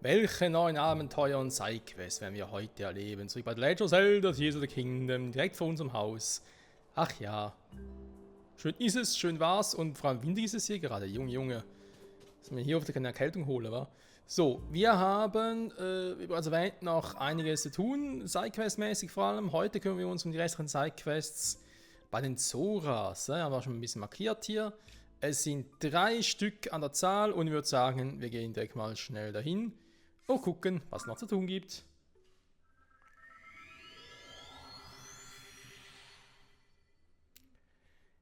Welche neuen Abenteuer und Sidequests werden wir heute erleben? Zurück bei The Legend of Zelda Tears of the Kingdom, direkt vor unserem Haus. Ach ja. Schön ist es, schön war's und vor allem windig ist es hier gerade. Junge, Junge. Dass wir hier auf keine Erkältung holen, wa? So, wir haben, wie bereits erwähnt, noch einiges zu tun, Sidequest-mäßig vor allem. Heute kümmern wir uns um die restlichen Sidequests bei den Zoras. Haben wir schon ein bisschen markiert hier. Es sind 3 Stück an der Zahl und ich würde sagen, wir gehen direkt mal schnell dahin und gucken, was es noch zu tun gibt.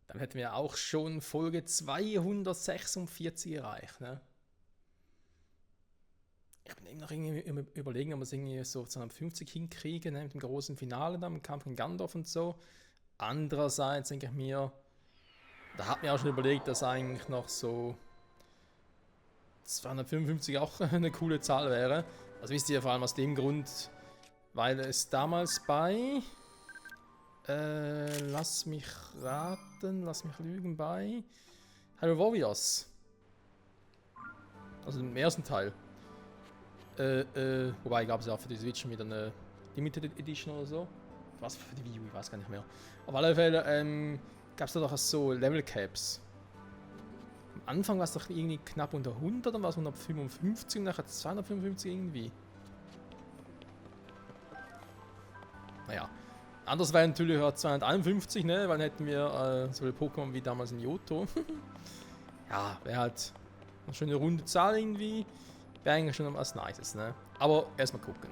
Dann hätten wir auch schon Folge 246 erreicht. Ne? Ich bin eben noch irgendwie überlegen, ob wir es irgendwie so 250 hinkriegen, ne? Mit dem großen Finale dann, mit dem Kampf gegen Gandalf und so. Andererseits denke ich mir, da hat mir auch schon überlegt, dass eigentlich noch so 255 auch eine coole Zahl wäre. Also wisst ihr, vor allem aus dem Grund, weil es damals bei, lass mich raten, lass mich lügen, bei Hyrule Warriors, also im ersten Teil, wobei gab es ja auch für die Switch schon wieder eine Limited Edition oder so. Was für die Wii U, ich weiß gar nicht mehr. Auf alle Fälle gab es da doch so Level Caps. Am Anfang war es doch irgendwie knapp unter 100, dann war es 155 und nachher 255 irgendwie. Naja. Anders wäre natürlich auch 251, ne? Weil dann hätten wir so viele Pokémon wie damals in Johto. Ja, wäre halt eine schöne runde Zahl irgendwie. Wäre eigentlich schon was Nices, ne? Aber erstmal gucken.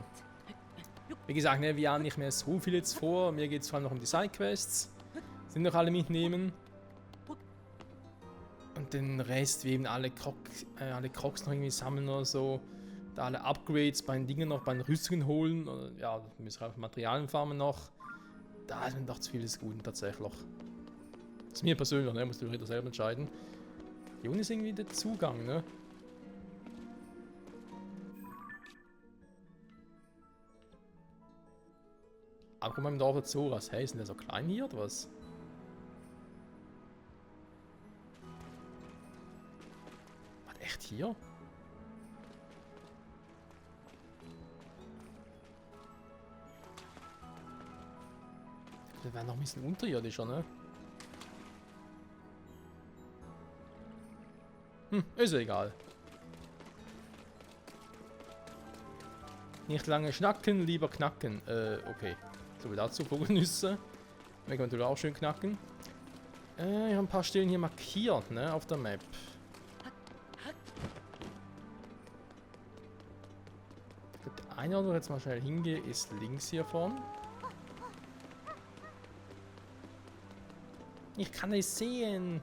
Wie gesagt, ne, wir haben nicht mehr so viel jetzt vor. Mir geht es vor allem noch um die Sidequests. Sind noch alle mitnehmen. Und den Rest, wie eben alle Crocs noch irgendwie sammeln oder so. Da alle Upgrades bei den Dingen noch, bei den Rüstungen holen. Oder, ja, wir müssen auch Materialien farmen noch. Da ist mir doch zu vieles Guten tatsächlich. Das ist mir persönlich, ne? Musst du wieder selber entscheiden. Hier unten ist irgendwie der Zugang, ne? Aber guck mal im Dorf der Zoras. Hey, ist denn der so klein hier oder was? Was, echt hier? Der wäre noch ein bisschen unterirdischer, ne? Ist egal. Nicht lange schnacken, lieber knacken. Okay. So wie dazu, Vogelnüsse. Wir können natürlich auch schön knacken. Ich habe ein paar Stellen hier markiert, ne, auf der Map. Der eine, wo ich jetzt mal schnell hingehe, ist links hier vorne. Ich kann nicht sehen.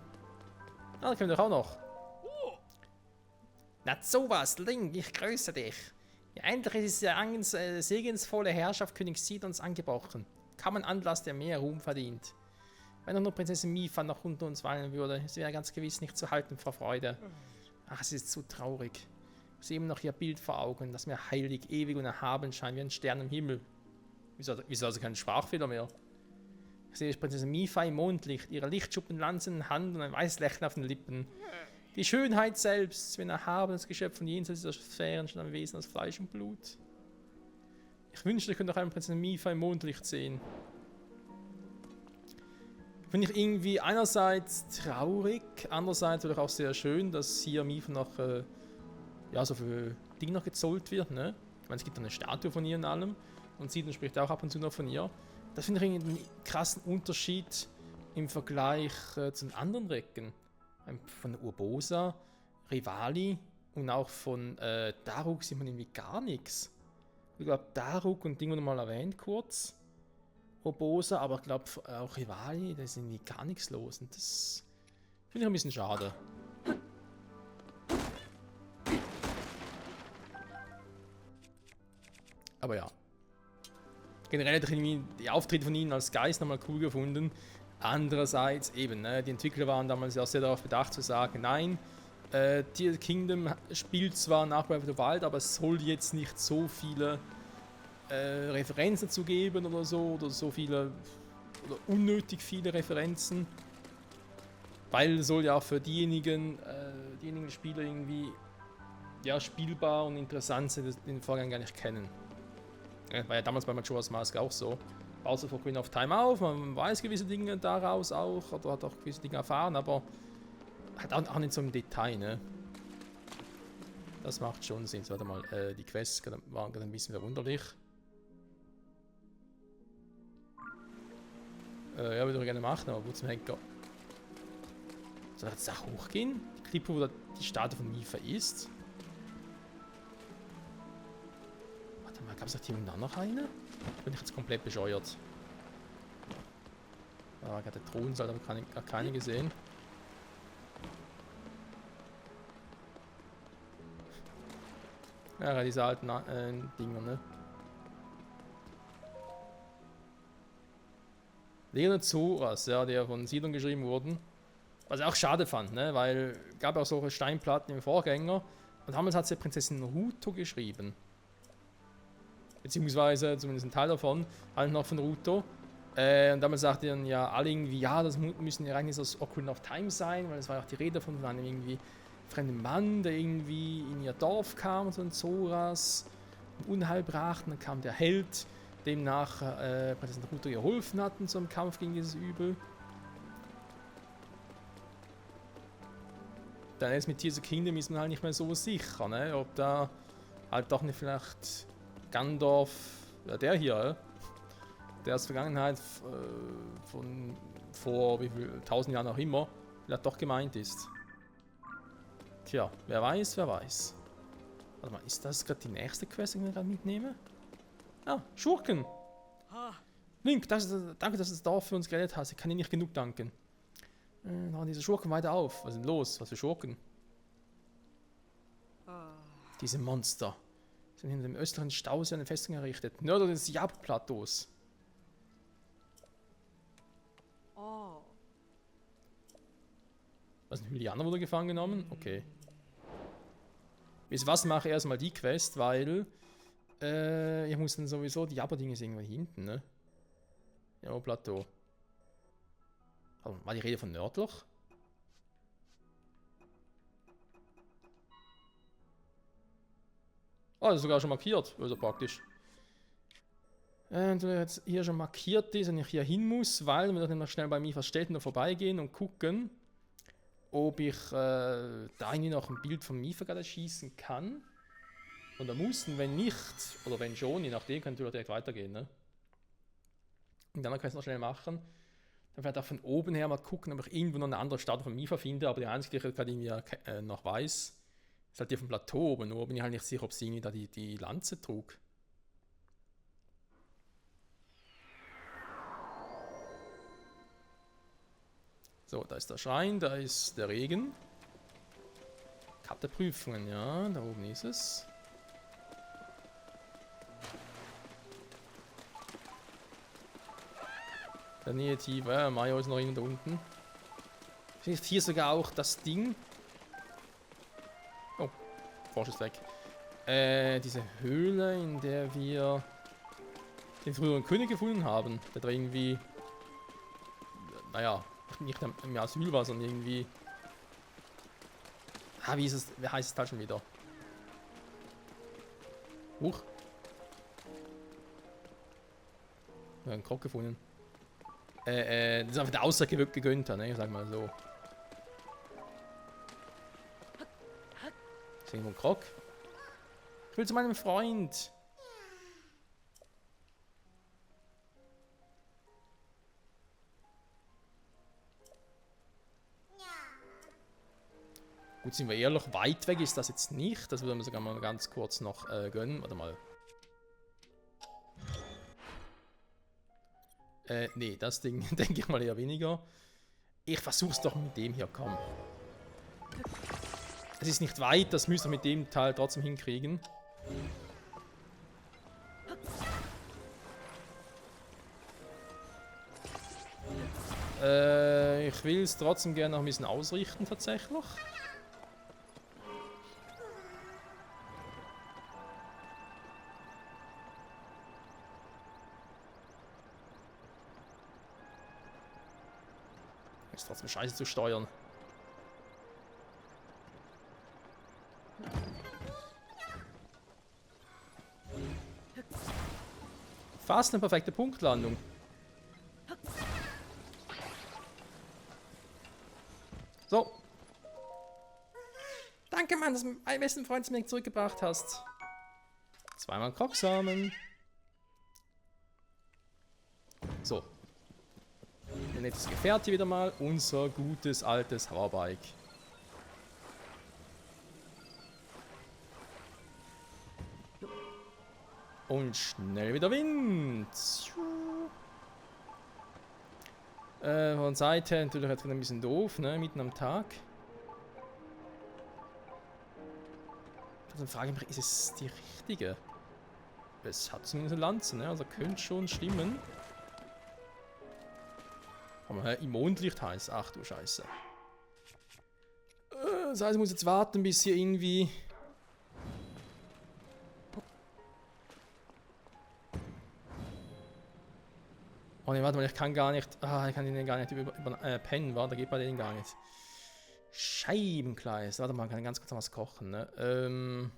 Ah, da können wir doch auch noch. Na sowas, Link, ich grüße dich. Ja, endlich ist die segensvolle Herrschaft König Sidons angebrochen. Kaum ein Anlass, der mehr Ruhm verdient. Wenn doch nur Prinzessin Mipha noch unter uns weilen würde, sie wäre ganz gewiss nicht zu halten vor Freude. Ach, es ist zu traurig. Ich sehe immer noch ihr Bild vor Augen, das mir heilig, ewig und erhaben scheint, wie ein Stern im Himmel. Wieso also kein Sprachfehler mehr? Ich sehe Prinzessin Mipha im Mondlicht, ihre Lichtschuppenlanze in der Hand und ein weißes Lächeln auf den Lippen. Die Schönheit selbst, wenn erhabenes Geschöpf von jenseits dieser Sphären schon ein Wesen aus Fleisch und Blut. Ich wünschte, ich könnte auch eine Prinzessin Mipha im Mondlicht sehen. Finde ich irgendwie einerseits traurig, andererseits natürlich auch sehr schön, dass hier Mipha noch ja, so viel Dinge noch gezollt wird. Ne? Ich meine, es gibt eine Statue von ihr in allem und Sidon spricht auch ab und zu noch von ihr. Das finde ich einen krassen Unterschied im Vergleich zu den anderen Recken. Von Urbosa, Rivali und auch von Daruk sieht man irgendwie gar nichts. Ich glaube, Daruk und Dinge nochmal erwähnt kurz. Urbosa, aber ich glaube auch Rivali, da ist irgendwie gar nichts los. Und das finde ich ein bisschen schade. Aber ja. Generell hätte ich irgendwie die Auftritte von ihnen als Geist nochmal cool gefunden. Andererseits eben, ne, die Entwickler waren damals ja sehr darauf bedacht zu sagen, nein, Tears Kingdom spielt zwar nach Breath of the Wild, aber es soll jetzt nicht so viele Referenzen zu geben oder so viele, oder unnötig viele Referenzen. Weil es soll ja auch für diejenigen Spieler irgendwie ja, spielbar und interessant sind, den Vorgang gar nicht kennen. War ja damals bei Majora's Mask auch so. Baust du vor Ocarina of Time auf, man weiß gewisse Dinge daraus auch, oder hat auch gewisse Dinge erfahren, aber hat auch nicht so im Detail, ne? Das macht schon Sinn. So, warte mal, die Quests waren gerade ein bisschen verwunderlich. Ja, würde ich gerne machen, aber wo zum Henker? Soll das da hochgehen? Die Klippe, wo die Statue von Mipha ist? Warte mal, gab es hier unten noch eine? Bin ich jetzt komplett bescheuert? Da war gerade der Thronsaal, aber gar keine gesehen. Ja, diese alten Dinger, ne? Leonard Zoras, ja, der von Siedlung geschrieben wurden. Was ich auch schade fand, ne? Weil es gab auch solche Steinplatten im Vorgänger. Und damals hat sie Prinzessin Ruto geschrieben. Beziehungsweise, zumindest ein Teil davon, halt noch von Ruto. Und damals sagte dann ja alle irgendwie, ja, das müssen ja eigentlich aus Ocarina of Time sein, weil es war ja auch die Rede von einem irgendwie fremden Mann, der irgendwie in ihr Dorf kam, so ein Zoras, Unheil brachte. Und dann kam der Held, dem nach Prinzessin Ruto geholfen hat in so einem Kampf gegen dieses Übel. Dann ist mit Tears of the Kingdom ist man halt nicht mehr so sicher, ne? Ob da halt doch nicht vielleicht Gandalf, der hier, der aus Vergangenheit von vor wie viel 1000 Jahren auch immer, vielleicht doch gemeint ist. Tja, wer weiß, wer weiß. Warte mal, ist das gerade die nächste Quest, die ich gerade mitnehme? Ah, Schurken! Link, danke, dass du das Dorf für uns gerettet hast. Ich kann dir nicht genug danken. Noch diese Schurken weiter auf. Was ist denn los? Was für Schurken? Diese Monster sind hinter dem östlichen Stausee eine Festung errichtet. Nördlich des Jabu-Plateaus. Was, ein Hylianer wurde gefangen genommen? Okay. Wisst ihr was, mache ich erstmal die Quest, weil ich muss dann sowieso, die Jabba-Dinge ist irgendwo hinten, ne? Jabu-Plateau. War die Rede von nördlich? Oh, das ist sogar schon markiert. Also praktisch. Und wenn jetzt hier schon markiert ist und ich hier hin muss, weil wir dann noch schnell bei Mipha's Städten noch vorbeigehen und gucken, ob ich da irgendwie noch ein Bild von Mipha gerade schießen kann. Oder muss, und wenn nicht, oder wenn schon, je nachdem, kann natürlich direkt weitergehen, ne? Und dann kann ich es noch schnell machen. Dann werde ich auch von oben her mal gucken, ob ich irgendwo noch eine andere Statue von Mipha finde, aber die einzige, die ich gerade irgendwie noch weiß, ist halt die vom Plateau oben, nur bin ich halt nicht sicher, ob sie irgendwie da die Lanze trug. So, da ist der Schrein, da ist der Regen. Karte Prüfungen, ja, da oben ist es. Der Nähe tiefer, ja, Mayo ist noch irgendwo da unten. Vielleicht hier sogar auch das Ding. Oh, Frosch ist weg. Diese Höhle, in der wir den früheren König gefunden haben. Der da irgendwie, naja, nicht im Asyl war, sondern irgendwie... Ah, wie ist es, wer heißt es da schon wieder? Huch. Ja, einen Krog gefunden. Das ist einfach der Aussage gegönnt, ne? Ich sag mal so. Ist irgendwo ein Krog? Ich will zu meinem Freund. Gut, sind wir ehrlich, weit weg ist das jetzt nicht. Das würden wir sogar mal ganz kurz noch gönnen. Warte mal. Nee, das Ding denke ich mal eher weniger. Ich versuch's doch mit dem hier, komm. Es ist nicht weit, das müsst ihr mit dem Teil trotzdem hinkriegen. Ich will es trotzdem gerne noch ein bisschen ausrichten, tatsächlich. Ist trotzdem scheiße zu steuern. Fast eine perfekte Punktlandung. So. Danke, Mann, dass du meinen besten Freund zu mir zurückgebracht hast. Zweimal Krocksamen. So. Ein nettes Gefährt hier wieder mal. Unser gutes, altes Hauerbike. Und schnell wieder Wind. Von Seite natürlich jetzt wieder ein bisschen doof, ne? Mitten am Tag. Dann frage ich mich, ist es die richtige? Es hat zumindest eine Lanze, ne? Also könnte schon stimmen. Aber im Mondlicht heißt, ach du Scheiße. Das heißt, ich muss jetzt warten, bis hier irgendwie... Oh ne, warte mal, ich kann gar nicht... ich kann den gar nicht pennen, warte, geht bei denen gar nicht. Scheibenkleis. Warte mal, kann ich ganz kurz noch was kochen, ne? Haben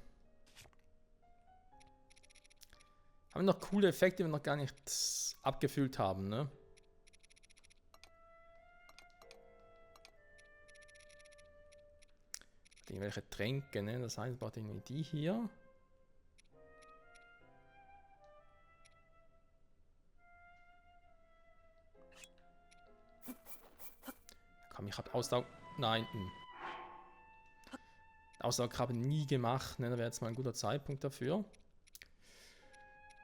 wir noch coole Effekte, die wir noch gar nicht abgefüllt haben, ne? Irgendwelche Tränke, ne? Das heißt, ich brauche irgendwie die hier. Komm, ich habe Ausdauer... Nein. Ausdauerkrabbe nie gemacht, ne? Da wäre jetzt mal ein guter Zeitpunkt dafür.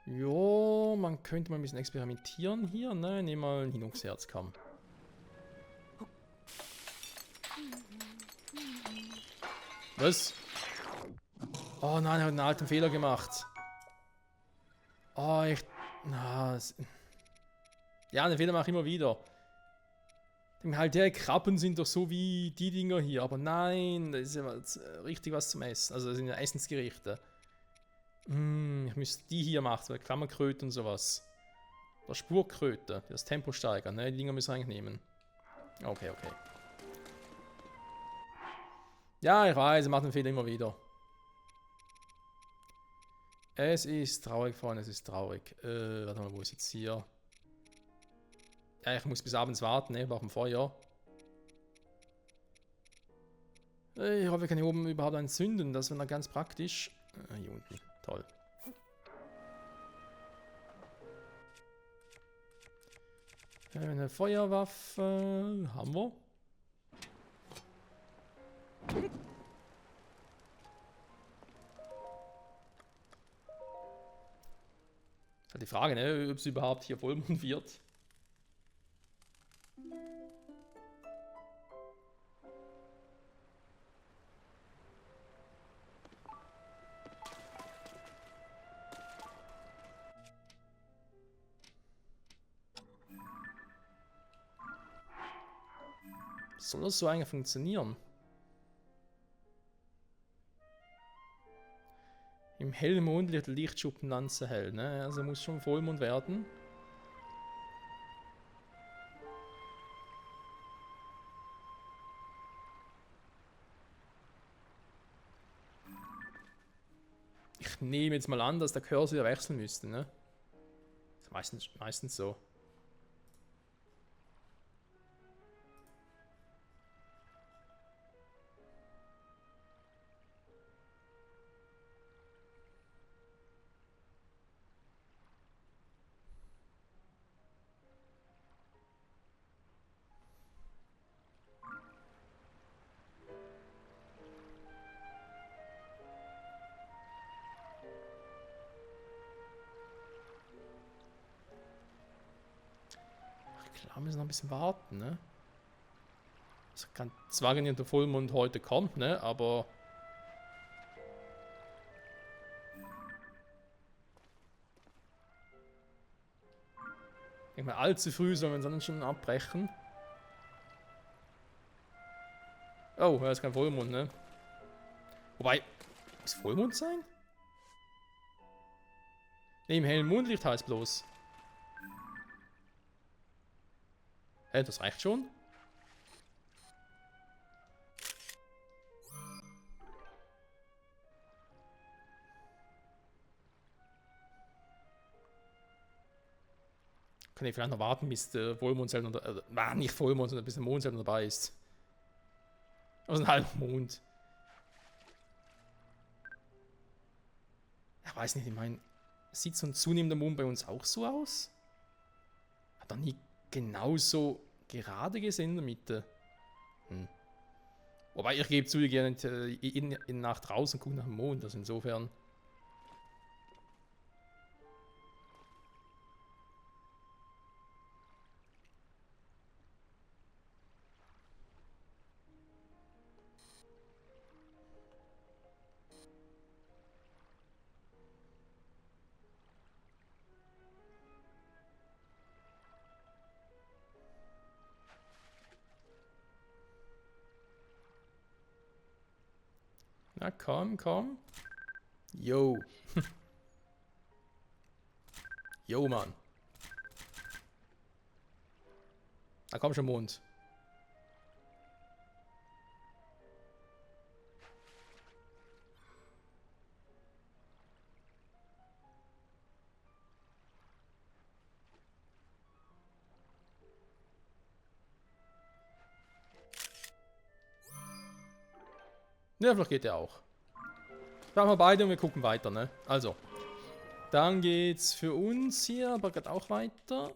Jo, man könnte mal ein bisschen experimentieren hier, ne? Nehmen mal ein Hinungsherzkamm. Was? Oh nein, er hat einen alten Fehler gemacht. Oh, echt. Na, ja, den Fehler mache ich immer wieder. Halt, ja, Krabben sind doch so wie die Dinger hier. Aber nein, das ist ja richtig was zum Essen. Also, das sind ja Essensgerichte. Ich müsste die hier machen, so Klammerkröte und sowas. Oder Spurkröte, das Tempo steigern, ne? Die Dinger müssen wir eigentlich nehmen. Okay, okay. Ja, ich weiß, er macht den Fehler immer wieder. Es ist traurig, Freunde, es ist traurig. Warte mal, wo ist jetzt hier? Ja, ich muss bis abends warten, ne? Brauche ein Feuer. Ich hoffe, wir können hier oben überhaupt entzünden. Das wäre dann ganz praktisch. Hier unten. Toll. Eine Feuerwaffe. Haben wir. Ist halt die Frage, ne? Ob es überhaupt hier Vollmond wird. Soll das so eigentlich funktionieren? Im hellen Mondlicht Lichtschuppen-Lanze hell, ne? Also muss schon Vollmond werden. Ich nehme jetzt mal an, dass der Cursor wechseln müsste, ne? Ist meistens so. Klar, müssen noch ein bisschen warten, ne? Es kann zwar nicht der Vollmond heute kommt, ne? Aber... Ich meine, allzu früh sollen wir dann schon abbrechen. Oh, ja, ist kein Vollmond, ne? Wobei, muss Vollmond sein? Ne, im hellen Mondlicht heißt bloß. Hä, das reicht schon? Kann ich vielleicht noch warten, bis der Vollmond selber, nicht Vollmond, sondern bis der Mond selber dabei ist. Also ein halber Mond. Ich weiß nicht, ich meine, sieht so ein zunehmender Mond bei uns auch so aus? Hat er nie genauso gerade gesehen in der Mitte? Wobei, ich gebe zu, ich gehe in nach draußen gucken nach dem Mond, also insofern. Na komm, komm. Yo. Yo, Mann. Na komm schon, Mond. Ja, vielleicht geht der auch. Machen wir beide und wir gucken weiter, ne? Also. Dann geht's für uns hier, aber geht auch weiter.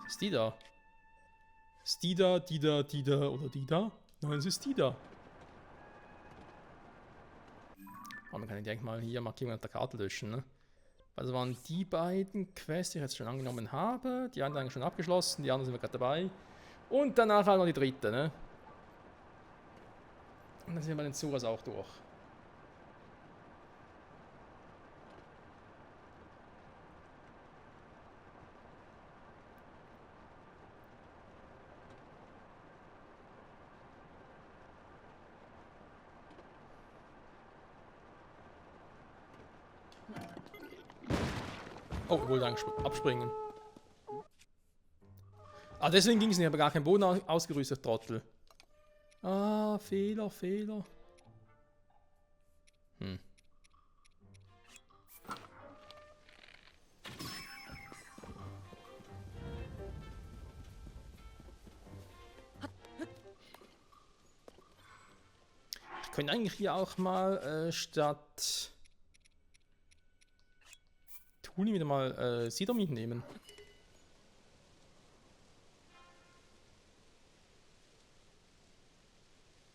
Ist die da? Ist die da, die da, die da oder die da? Nein, es ist die da. Oh, man kann ja direkt mal hier Markierungen auf der Karte löschen, ne? Also waren die beiden Quests, die ich jetzt schon angenommen habe. Die anderen schon abgeschlossen, die anderen sind wir gerade dabei. Und danach halt noch die dritte, ne? Und dann sind wir bei den Zuras auch durch. Oh, ich wollte abspringen. Ah, deswegen ging es nicht, aber gar kein Boden ausgerüstet, Trottel. Ah, Fehler, Fehler. Ich könnte eigentlich hier auch mal statt Tuni wieder mal Sieder mitnehmen.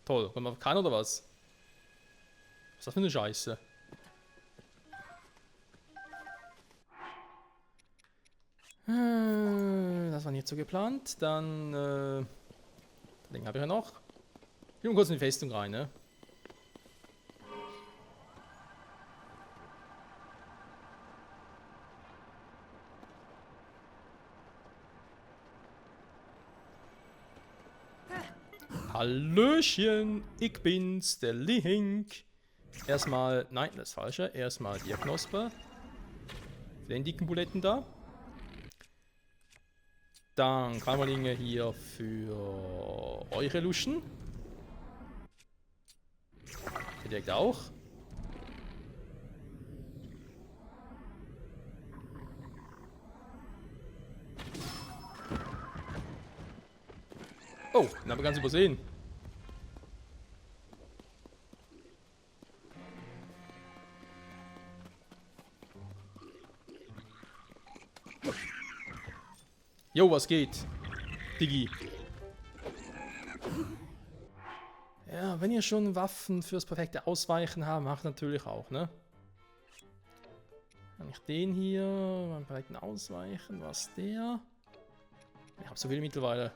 Toll, wenn man kann oder was? Was ist das für eine Scheiße? Das war nicht so geplant. Dann, den habe ich ja noch. Ich will kurz in die Festung rein, ne? Hallöchen, ich bin's, der Link. Erstmal, nein, das Falsche. Erstmal die Knospe. Den dicken Buletten da. Dann Krammerlinge hier für eure Luschen. Hier direkt auch. Oh, den haben wir ganz übersehen. Jo, was geht? Diggi. Ja, wenn ihr schon Waffen fürs perfekte Ausweichen habt, macht natürlich auch, ne? Kann ich den hier beim perfekten Ausweichen? Was der? Ich habe so viele mittlerweile.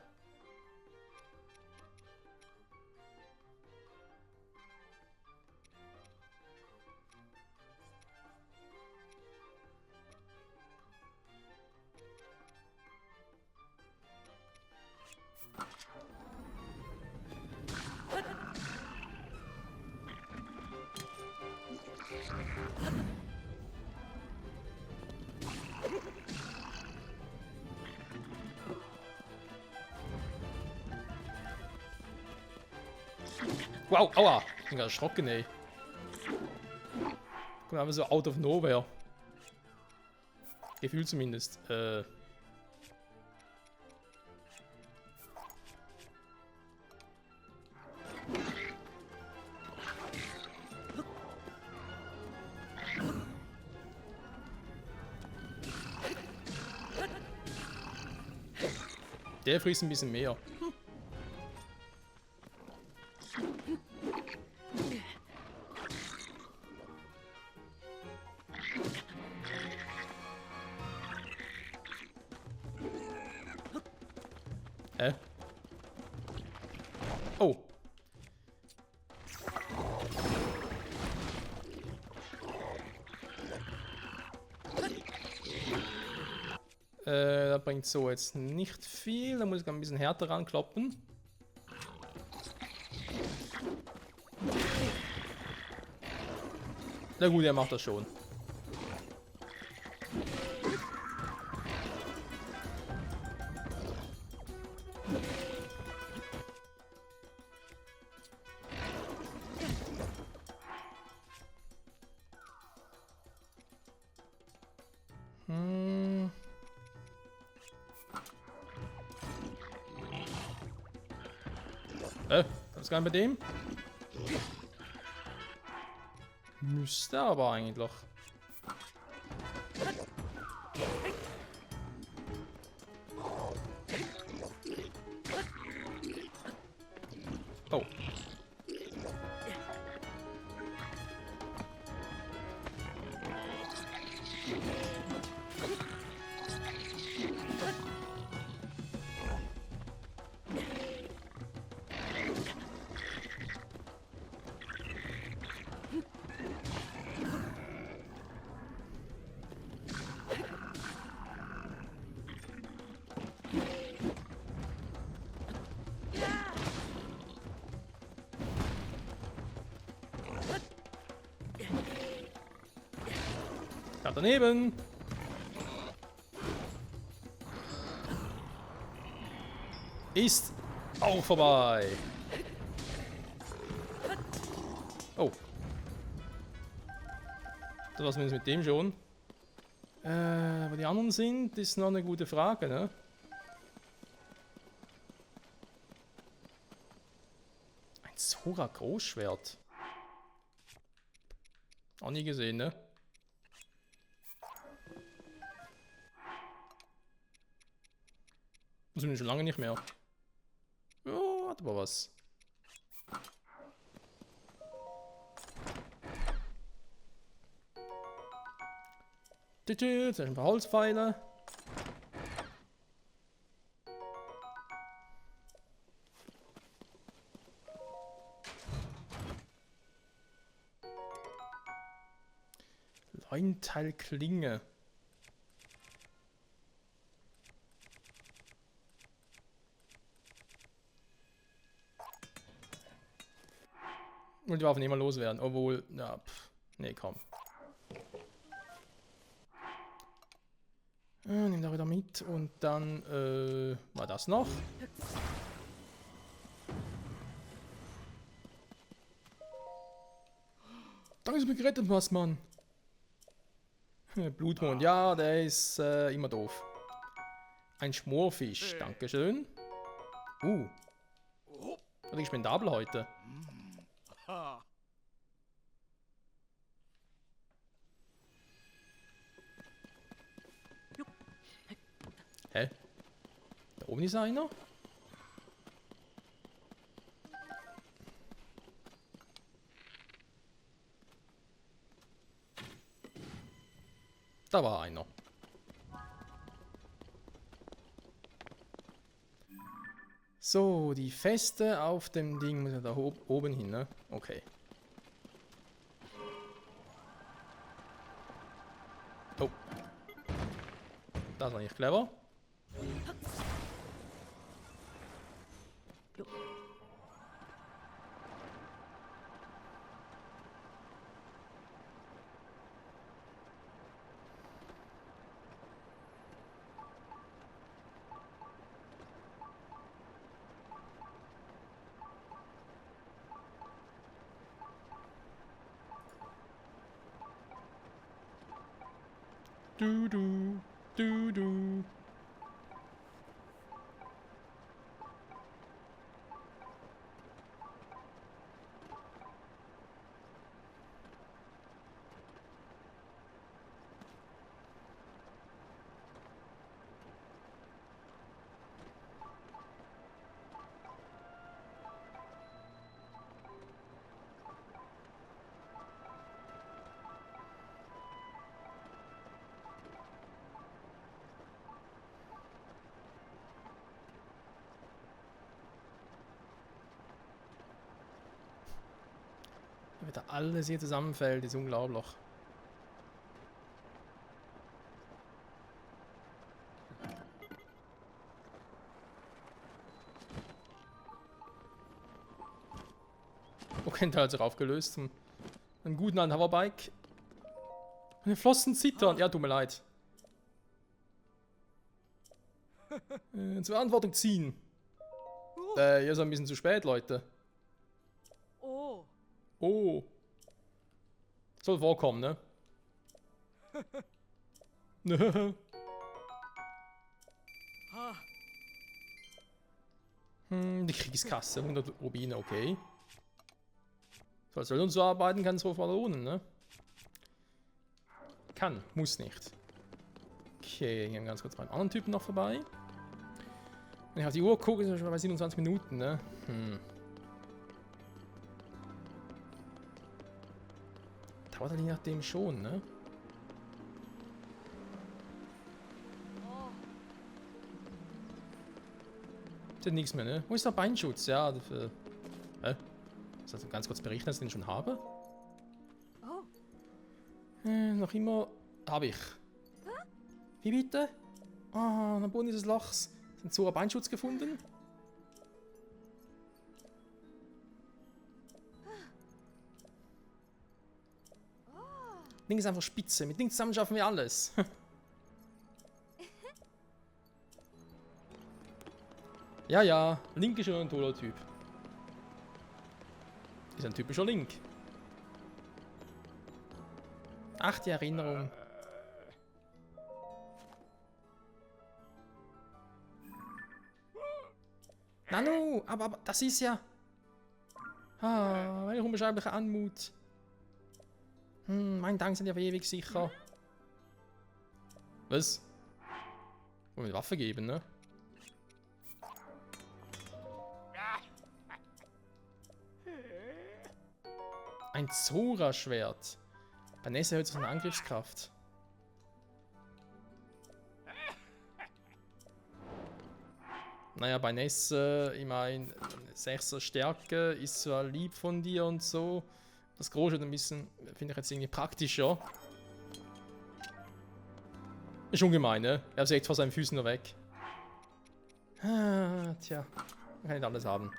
Wow, aua! Ich bin gerade erschrocken, ey. Kommt einfach so out of nowhere. Gefühl zumindest. Der frisst ein bisschen mehr. Hä? Oh. Das bringt so jetzt nicht viel. Da muss ich ein bisschen härter rankloppen. Na gut, er macht das schon. Was kann bei dem? Müsste aber eigentlich. Oh. Da daneben. Ist auch vorbei. Oh. Das war's mit dem schon. Wo die anderen sind, ist noch eine gute Frage, ne? Ein Sora Großschwert. Auch nie gesehen, ne? Das sind schon lange nicht mehr. Ja, hat aber was. Jetzt sind ein paar Holzpfeile. Leuenteilklinge. Und die Waffen immer loswerden, obwohl, ja, nee, komm. Nimm da wieder mit und dann, war das noch? Danke, dass du mich gerettet hast, Mann. Bluthund, ja, der ist immer doof. Ein Schmorfisch, dankeschön. Richtig spendabel heute. Hä? Da oben ist einer? Da war einer. So, die Feste auf dem Ding muss ja da oben hin, ne? Okay. Oh. Das war nicht clever. Du, du, du, du. Wie wieder alles hier zusammenfällt, ist unglaublich. Okay, der hat sich aufgelöst. Einen guten alten Hoverbike. Meine Flossen zittern. Ja, tut mir leid. Zur Verantwortung ziehen. Ihr seid ein bisschen zu spät, Leute. Oh. Oh. Soll vorkommen, ne? Ha. Die Kriegskasse, 100 Rubine, okay. So, als soll uns so arbeiten, kann es wohl lohnen, ne? Kann, muss nicht. Okay, gehen ganz kurz beim anderen Typen noch vorbei. Wenn ich auf die Uhr gucke, sind wir schon bei 27 Minuten, ne? Dauert halt je nachdem schon, ne? Ist ja nichts mehr, ne? Wo ist der Beinschutz? Ja, dafür. Also ganz kurz berichten, dass ich den schon habe. Oh. Noch immer. Habe ich. Wie bitte? Ah, am Boden dieses Lochs. Sind so ein Beinschutz gefunden? Ding ist einfach spitze. Mit Ding zusammen schaffen wir alles. Ja, ja. Link ist schon ein toller Typ. Ist ein typischer Link. Ach, die Erinnerung. Nanu, aber das ist ja... Ah, eine unbeschreibliche Anmut. Mein Dank sind ja ewig sicher. Was? Wollen wir eine Waffe geben, ne? Ein Zora-Schwert. Bei Ness erhöht seine Angriffskraft. Naja, bei Ness, ich meine, 6er Stärke ist zwar lieb von dir und so. Das Große ein bisschen, finde ich jetzt irgendwie praktischer. Ist ungemein, ne? Er ist echt vor seinen Füßen nur weg. Ah, tja, man kann nicht alles haben.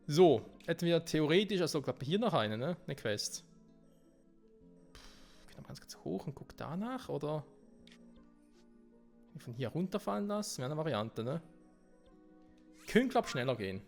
So, hätten wir theoretisch, also glaube hier noch eine, ne? Eine Quest. Ich gehe noch ganz kurz hoch und guck danach, oder? Von hier runterfallen lassen, wäre eine Variante, ne? Könnte, glaube ich, schneller gehen.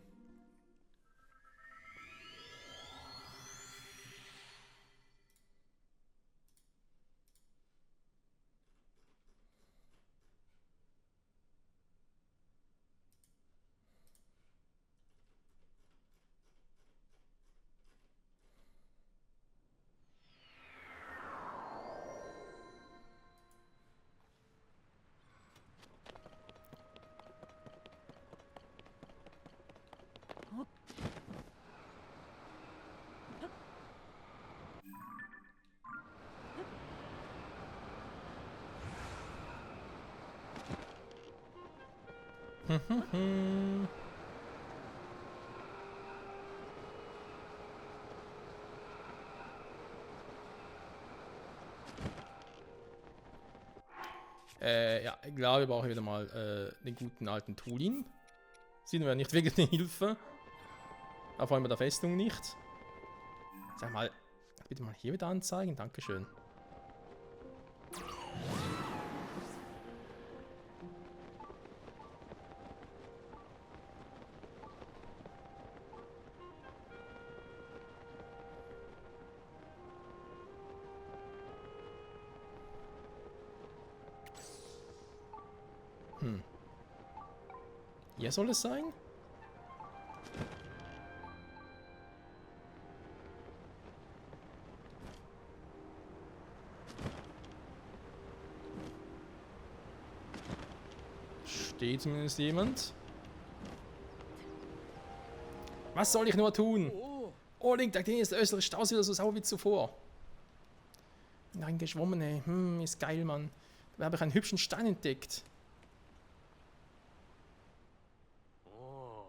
Ja, ich glaube, wir brauchen wieder mal den guten alten Tulin. Sehen wir nicht wirklich eine Hilfe. Aber vor allem bei der Festung nicht. Sag mal, bitte mal hier wieder anzeigen. Dankeschön. Hier soll es sein? Steht zumindest jemand. Was soll ich nur tun? Oh. Oh, Link, da ist der östliche Stausee wieder so sauber wie zuvor. Nein, geschwommen, ey. Ist geil, Mann. Da habe ich einen hübschen Stein entdeckt. Oh.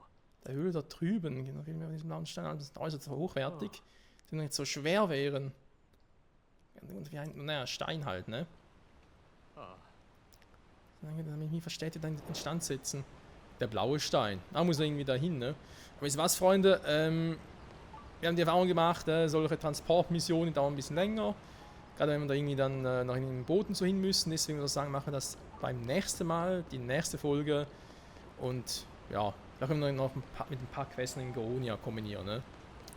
Der Höhle da drüben. Genau, viel mehr von diesem blauen Stein. Das ist äußerst hochwertig. Die nicht so schwer wären. Und wie ein, naja, Stein halt, ne? Ah. Damit ich mich verstetigt instand setzen. Der blaue Stein. Da muss er irgendwie dahin, ne? Aber wisst ihr was, Freunde? Wir haben die Erfahrung gemacht, solche Transportmissionen dauern ein bisschen länger. Gerade wenn wir da irgendwie dann noch in den Booten so hin müssen. Deswegen würde ich sagen, machen wir das beim nächsten Mal, die nächste Folge. Und ja, da können wir noch mit ein paar Quests in Goronia kombinieren, ne?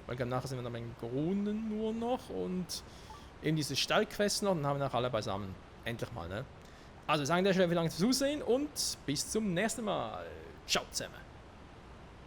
Weil nachher sind wir dann in Goronen nur noch und eben diese Stallquests noch, dann haben wir nachher alle beisammen. Endlich mal, ne? Also, wir sagen an der Stelle vielen Dank fürs Zusehen und bis zum nächsten Mal. Ciao zusammen.